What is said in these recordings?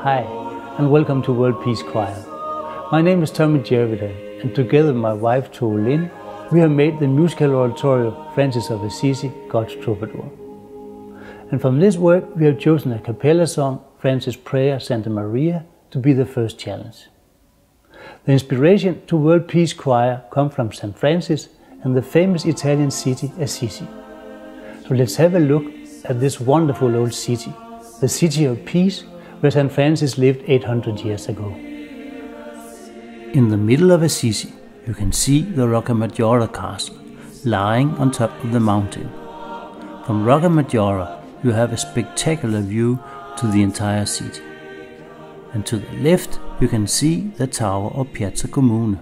Hi, and welcome to World Peace Choir. My name is Tommy Jervida, and together with my wife Tove Lind, we have made the musical oratorio Francis of Assisi, God's Troubadour. And from this work we have chosen a cappella song, Francis' Prayer, Santa Maria, to be the first challenge. The inspiration to World Peace Choir comes from St. Francis and the famous Italian city Assisi. So let's have a look at this wonderful old city, the city of peace, where St. Francis lived 800 years ago. In the middle of Assisi, you can see the Roccamaggiore castle, lying on top of the mountain. From Roccamaggiore, you have a spectacular view to the entire city. And to the left, you can see the tower of Piazza Comune.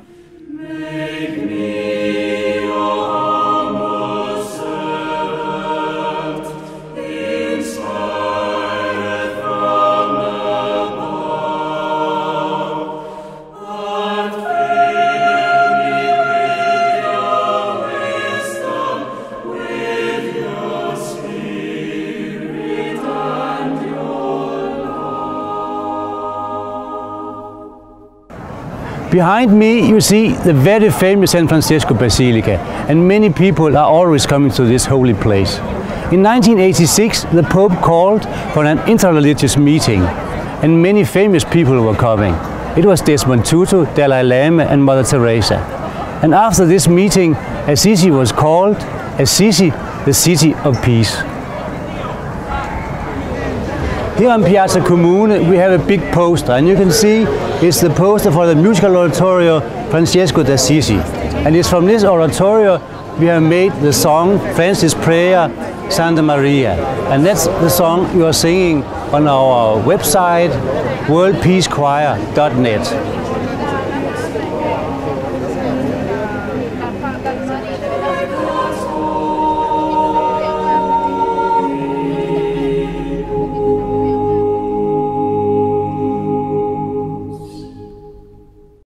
Behind me you see the very famous San Francesco Basilica, and many people are always coming to this holy place. In 1986 the Pope called for an interreligious meeting, and many famous people were coming. It was Desmond Tutu, Dalai Lama and Mother Teresa. And after this meeting, Assisi was called Assisi, the city of peace. Here on Piazza Comune we have a big poster, and you can see it's the poster for the musical oratorio Francesco d'Assisi. And it's from this oratorio we have made the song Francis' Prayer, Santa Maria. And that's the song you are singing on our website, worldpeacechoir.net.